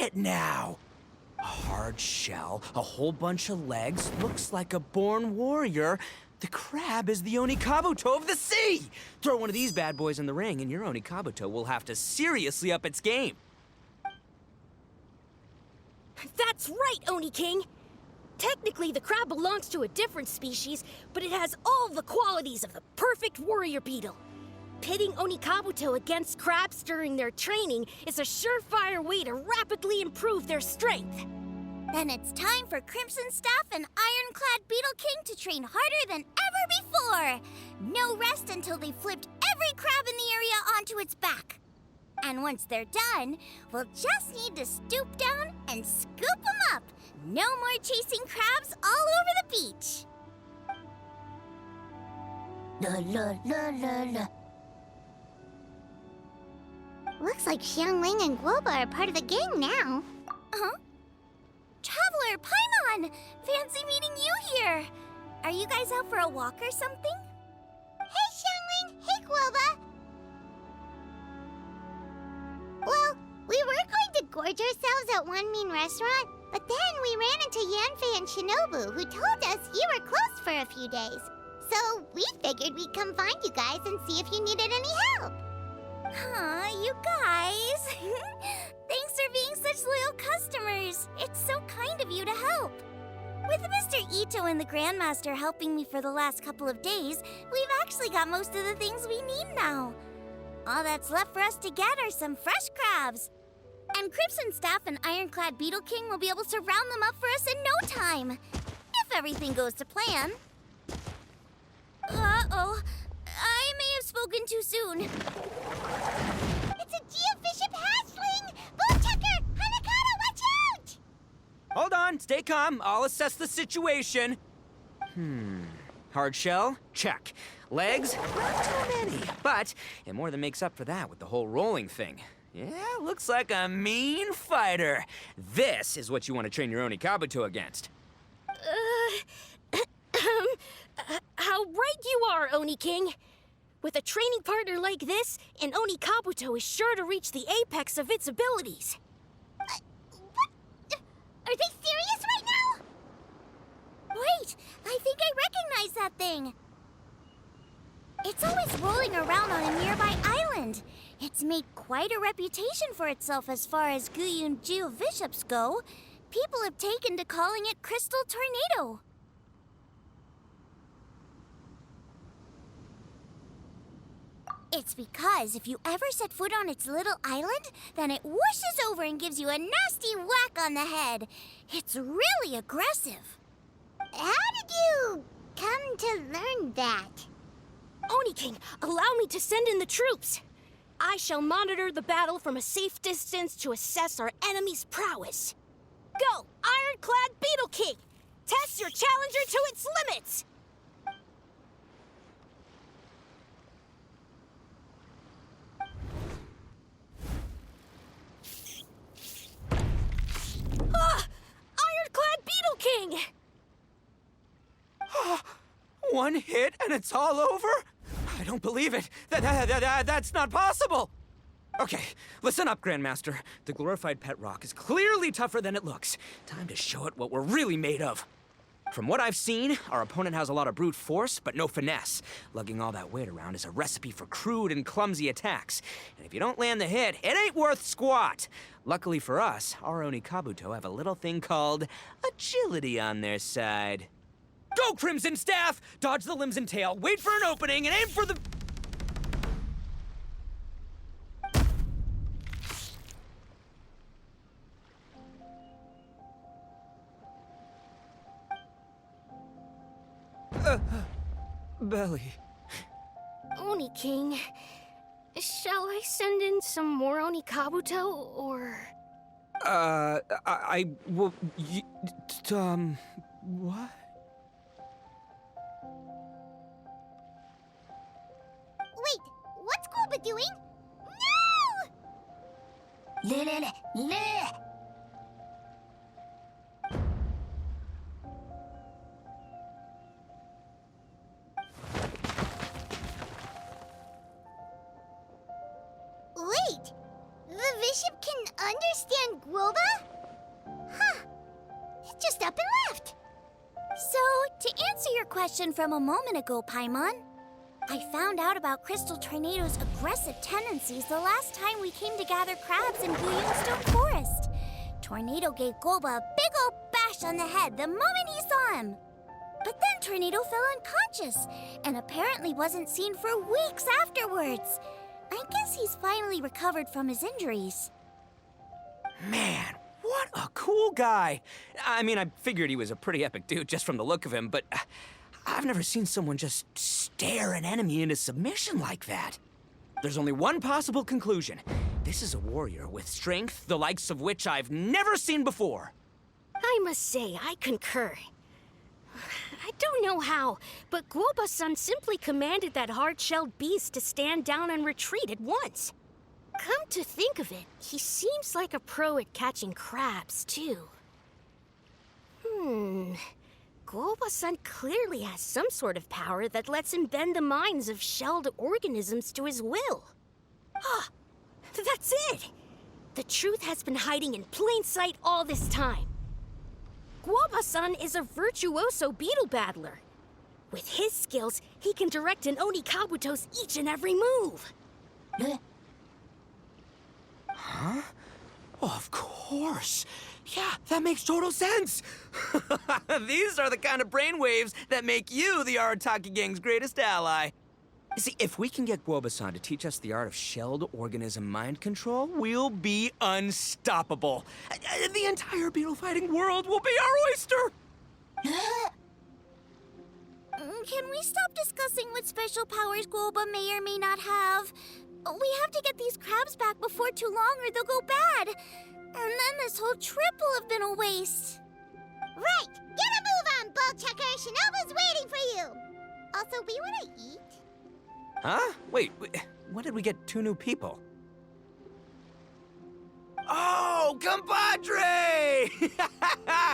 it now! A hard shell, a whole bunch of legs, looks like a born warrior. The crab is the Onikabuto of the sea! Throw one of these bad boys in the ring and your Onikabuto will have to seriously up its game. That's right, Oni King! Technically, the crab belongs to a different species, but it has all the qualities of the perfect warrior beetle. Pitting Onikabuto against crabs during their training is a surefire way to rapidly improve their strength. Then it's time for Crimson Staff and Ironclad Beetle King to train harder than ever before. No rest until they've flipped every crab in the area onto its back. And once they're done, we'll just need to stoop down and scoop them up. No more chasing crabs all over the beach. La la la la la. Looks like Xiangling and Guoba are part of the gang now. Huh? Traveler, Paimon! Fancy meeting you here! Are you guys out for a walk or something? Hey, Xiangling! Hey, Guoba! Well, we were going to gorge ourselves at One Mean Restaurant, but then we ran into Yanfei and Shinobu, who told us you were closed for a few days. So we figured we'd come find you guys and see if you needed any help. Aw, you guys! Thanks for being such loyal customers. It's so kind of you to help. With Mr. Ito and the Grandmaster helping me for the last couple of days, we've actually got most of the things we need now. All that's left for us to get are some fresh crabs. And Crimson Staff and Ironclad Beetle King will be able to round them up for us in no time. If everything goes to plan. Uh-oh. I may have spoken too soon. It's a geobishop hatchling! Bullchucker! Hanakata, watch out! Hold on, stay calm. I'll assess the situation. Hard shell? Check. Legs? Not too many. But it more than makes up for that with the whole rolling thing. Yeah, looks like a mean fighter. This is what you want to train your Onikabuto against. How right you are, Oni King! With a training partner like this, an Onikabuto is sure to reach the apex of its abilities. What? Are they serious right now? Wait, I think I recognize that thing. It's always rolling around on a nearby island. It's made quite a reputation for itself as far as Guyun geobishops go. People have taken to calling it Crystal Tornado. It's because if you ever set foot on its little island, then it whooshes over and gives you a nasty whack on the head. It's really aggressive. How did you come to learn that? Oni King, allow me to send in the troops. I shall monitor the battle from a safe distance to assess our enemy's prowess. Go, Ironclad Beetle King! Test your challenger to its limits! Ironclad Beetle King! One hit and it's all over? I don't believe it. That's not possible. Okay, listen up, Grandmaster. The glorified pet rock is clearly tougher than it looks. Time to show it what we're really made of. From what I've seen, our opponent has a lot of brute force, but no finesse. Lugging all that weight around is a recipe for crude and clumsy attacks. And if you don't land the hit, it ain't worth squat. Luckily for us, our Onikabuto have a little thing called agility on their side. Go, Crimson Staff! Dodge the limbs and tail, wait for an opening, and aim for the... belly. Oni King, shall I send in some more Onikabuto, or...? What? Wait, what's Guoba doing? No! Wait, the Bishop can understand Guoba? Huh. Just up and left. So, to answer your question from a moment ago, Paimon, I found out about Crystal Tornado's aggressive tendencies the last time we came to gather crabs in Stone Forest. Tornado gave Golba a big old bash on the head the moment he saw him. But then Tornado fell unconscious and apparently wasn't seen for weeks afterwards. I guess he's finally recovered from his injuries. Man, what a cool guy. I mean, I figured he was a pretty epic dude just from the look of him, but I've never seen someone just stare an enemy into submission like that. There's only one possible conclusion. This is a warrior with strength, the likes of which I've never seen before. I must say, I concur. I don't know how, but Guoba-san simply commanded that hard-shelled beast to stand down and retreat at once. Come to think of it, he seems like a pro at catching crabs, too. Guoba-san clearly has some sort of power that lets him bend the minds of shelled organisms to his will. Ah, that's it! The truth has been hiding in plain sight all this time. Guoba-san is a virtuoso beetle battler. With his skills, he can direct an Oni Kabuto's each and every move. Huh? Oh, of course. Yeah, that makes total sense. These are the kind of brainwaves that make you the Arataki Gang's greatest ally. You see, if we can get Guoba-san to teach us the art of shelled organism mind control, we'll be unstoppable. The entire beetle fighting world will be our oyster! Can we stop discussing what special powers Guoba may or may not have? We have to get these crabs back before too long or they'll go bad. And then this whole trip will have been a waste. Right! Get a move on, Bullchucker! Shinobu's waiting for you! Also, we want to eat? Huh? Wait, when did we get two new people? Oh, compadre!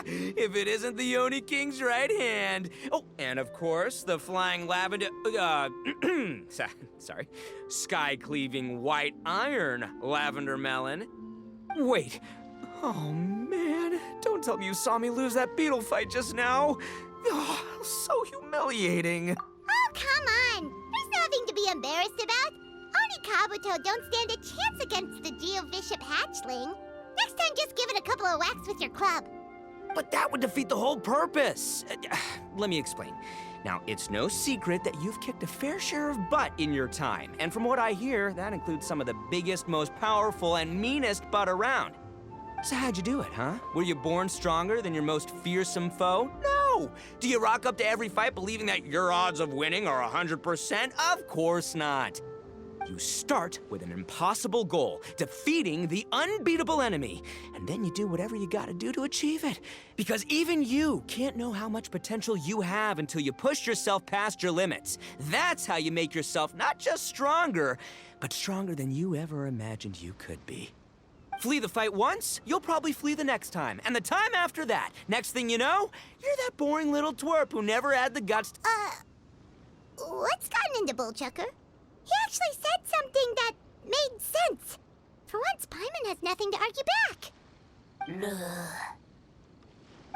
If it isn't the Oni King's right hand. Oh, and of course, the flying lavender, sorry, sky-cleaving white iron lavender melon. Wait, oh man, don't tell me you saw me lose that beetle fight just now. Oh, so humiliating. Oh, come on! There's nothing to be embarrassed about. Oni Kabuto don't stand a chance against the Geo Bishop hatchling. Next time, just give it a couple of whacks with your club. But that would defeat the whole purpose. Let me explain. Now, it's no secret that you've kicked a fair share of butt in your time. And from what I hear, that includes some of the biggest, most powerful, and meanest butt around. So how'd you do it, huh? Were you born stronger than your most fearsome foe? No! Do you rock up to every fight believing that your odds of winning are 100%? Of course not. You start with an impossible goal, defeating the unbeatable enemy, and then you do whatever you gotta do to achieve it. Because even you can't know how much potential you have until you push yourself past your limits. That's how you make yourself not just stronger, but stronger than you ever imagined you could be. Flee the fight once, you'll probably flee the next time, and the time after that. Next thing you know, you're that boring little twerp who never had the guts What's gotten into Bullchucker? He actually said something that made sense. For once, Paimon has nothing to argue back.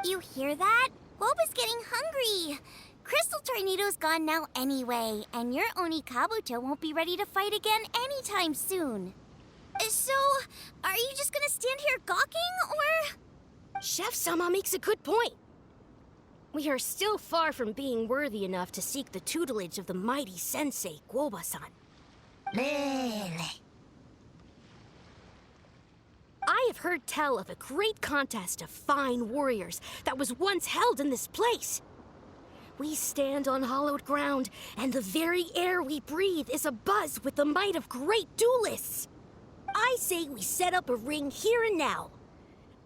You hear that? Guoba's getting hungry. Crystal Tornado's gone now anyway, and your Oni Kabuto won't be ready to fight again anytime soon. So, are you just gonna stand here gawking, or...? Chef Sama makes a good point. We are still far from being worthy enough to seek the tutelage of the mighty sensei, Guoba-san. I have heard tell of a great contest of fine warriors that was once held in this place. We stand on hallowed ground, and the very air we breathe is abuzz with the might of great duelists. I say we set up a ring here and now.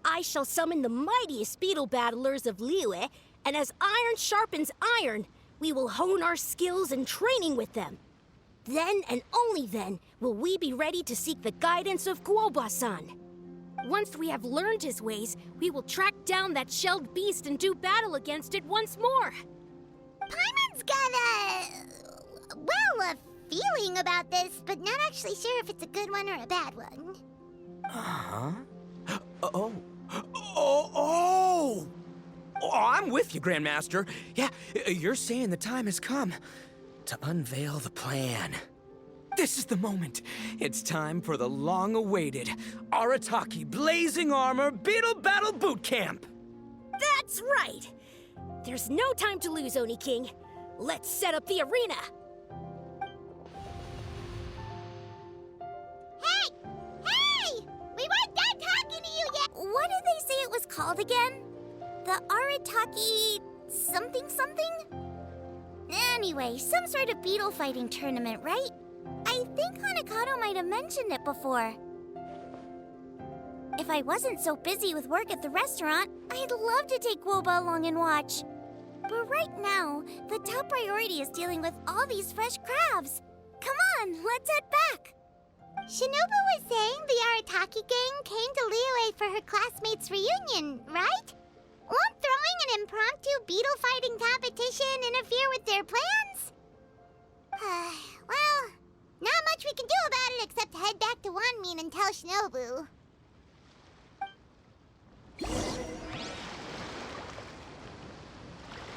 I shall summon the mightiest beetle battlers of Liyue, and as iron sharpens iron, we will hone our skills and training with them. Then and only then will we be ready to seek the guidance of Guoba-san. Once we have learned his ways, we will track down that shelled beast and do battle against it once more. Paimon's got a feeling about this, but not actually sure if it's a good one or a bad one. Huh? Oh. Oh, I'm with you, Grandmaster. Yeah, you're saying the time has come to unveil the plan. This is the moment. It's time for the long-awaited Arataki Blazing Armor Beetle Battle Boot Camp. That's right! There's no time to lose, Oni King. Let's set up the arena. Hey! Hey! We weren't done talking to you yet! What did they say it was called again? The Arataki something something? Anyway, some sort of beetle fighting tournament, right? I think Hanakato might have mentioned it before. If I wasn't so busy with work at the restaurant, I'd love to take Woba along and watch. But right now, the top priority is dealing with all these fresh crabs. Come on, let's head back. Shinobu was saying the Arataki gang came to Liyue for her classmates' reunion, right? Won't throwing an impromptu beetle fighting competition interfere with their plans? Well, not much we can do about it except head back to Wanmin and tell Shinobu.